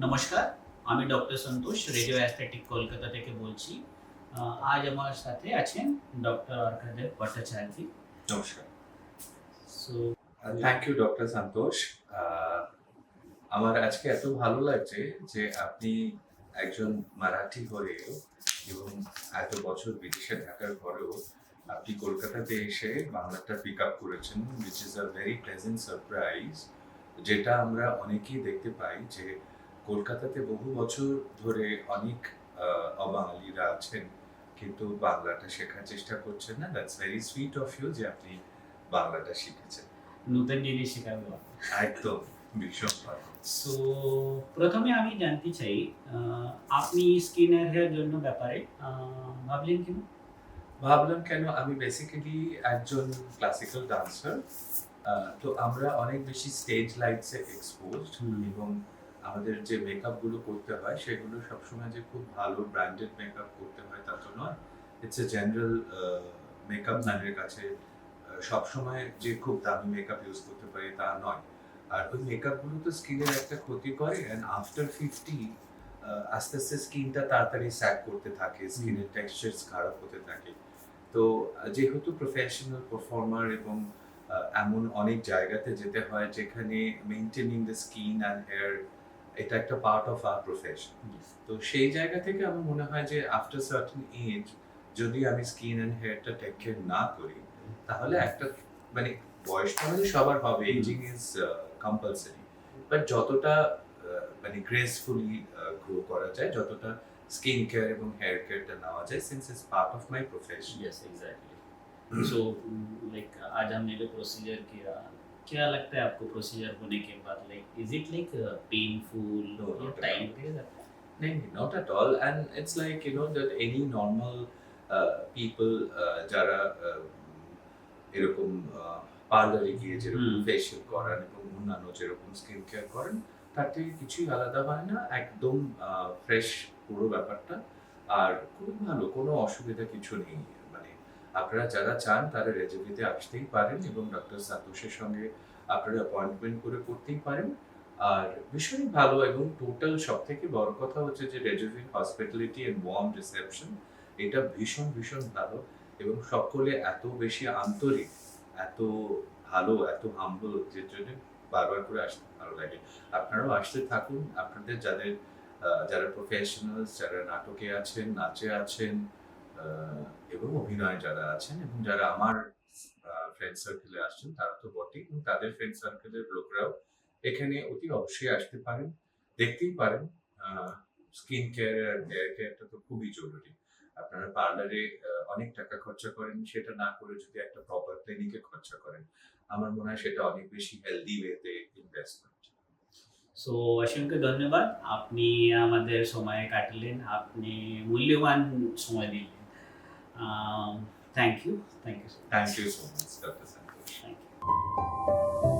নমস্কার, আমি ডক্টর সন্তোষ radio aesthetic Kolkata থেকে বলছি। আজ আমার সাথে আছেন ডক্টর অর্কাদেব ভট্টাচার্য। নমস্কার। সো থ্যাংক ইউ ডক্টর সন্তোষ। আমার আজকে এত ভালো লাগছে যে আপনি একজন মারাঠি হয়েও এবং এত বছর বিদেশে থাকার পরেও আপনি কলকাতাতে এসে বাংলাটা পিক আপ করেছেন, which is a very pleasant surprise। যেটা আমরা অনেকেই দেখতে পাই যে কলকাতাতে বহু বছর ধরে অনেক অবাঙালিরা আছেন, কিন্তু বাংলাটা শেখার চেষ্টা করছেন না। That's very sweet of you যে আপনি বাংলাটা শিখেছেন। নতুন জিনিস শেখাবো। একদম ভীষণ ভালো। সো প্রথমে আমি জানতে চাই, আপনি স্কিন এর হেয়ার জন্য ব্যাপারে ভাবলেন কেন? ভাবলাম কেন, আমি বেসিক্যালি একজন ক্লাসিক্যাল ডান্সার। তো আমরা অনেক বেশি স্টেজ লাইটসে এক্সপোজড এবং আমাদের যে মেকআপ গুলো করতে হয় সেগুলো সবসময় যে খুব ভালো ব্র্যান্ডেড মেকআপ করতে হয় তা তো নয়। ইটস এ জেনারেল মেকআপ ম্যানের কাছে সবসময় যে খুব দামি মেকআপ ইউজ করতে পারি তা নয়। আর ওই মেকআপ গুলো তো স্কিনের একটা ক্ষতি করে, অ্যান্ড আফটার 50 আস্তে আস্তে স্কিনটা তাড়াতাড়ি স্যাগ করতে থাকে, স্কিনের টেক্সচার খারাপ হতে থাকে। তো যেহেতু প্রফেশনাল পারফর্মার এবং এমন অনেক জায়গাতে যেতে হয় যেখানে maintaining the skin and hair এটা একটা পার্ট অফ আওয়ার প্রফেশন। তো সেই জায়গা থেকে আমার মনে হয় যে আফটার সার্টেন এজ যদি আমি স্কিন অ্যান্ড হেয়ারটা টেক কেয়ার না করি তাহলে একটা মানে বয়সটা মানে সবার হবে, এজিং ইজ কম্পালসারি, বাট যতটা মানে গ্রেসফুলি গ্রো করা যায়, যতটা স্কিন কেয়ার এবং হেয়ার কেয়ারটা নেওয়া যায়, since it's part of my profession. Yes exactly. So like आज हमने जो प्रोसीजर किया, क्या लगता है आपको प्रोसीजर होने के बाद, like is it like painful No, या not at टाइम all. लगेगा? नहीं, not at all. And it's like, you know, that any normal people যারা এরকম পার্লারে গিয়ে যেরকম ফেশিয়াল করান এবং অন্যান্য যেরকম স্কিন কেয়ার করেন তার থেকে কিছুই আলাদা হয় না, একদম ফ্রেশ পুরো ব্যাপারটা। আর খুবই ভালো, কোনো অসুবিধা কিছু নেই। মানে আপনারা যারা চান তারা রেজভিতে আসতেই পারেন এবং ডক্টর সাতোশের সঙ্গে আপনারা অ্যাপয়েন্টমেন্ট করে করতেই পারেন। আর ভীষণই ভালো, এবং টোটাল সবথেকে বড় কথা হচ্ছে যে রেজভির হসপিটালিটি এন্ড ওয়ার্ম রিসেপশন এটা ভীষণ ভীষণ ভালো, এবং সকলে এত বেশি আন্তরিক, এত ভালো, এত হাম্বল, যে জন্য বারবার করে আসতে ভালো লাগে। আপনারাও আসতে থাকুন। আপনাদের যারা প্রফেশনালস, যারা নাটকে আছেন, নাচে আছেন, এবং অভিনয়ে যারা আছেন, এবং যারা আমার ফ্রেন্ড সার্কেলে আসছেন তারা তো বটেই, এবং তাদের ফ্রেন্ড সার্কেলের লোকরাও এখানে অতি অবশ্যই আসতে পারেন, দেখতেই পারেন। স্কিন কেয়ার আর হেয়ার কেয়ারটা তো খুবই জরুরি। আপনারা পার্লারে অনেক টাকা খরচা করেন, সেটা না করে যদি একটা প্রপার ক্লিনিকে খরচা করেন, আমার মনে হয় সেটা অনেক বেশি হেলদি ওয়েতে ইনভেস্টমেন্ট। সো অসংখ্য ধন্যবাদ, আপনি আমাদের সময় কাটলেন, আপনি মূল্যবান সময় দিলেন। Thank you, thank you so much. Thank you so much doctor Santosh. Thank you.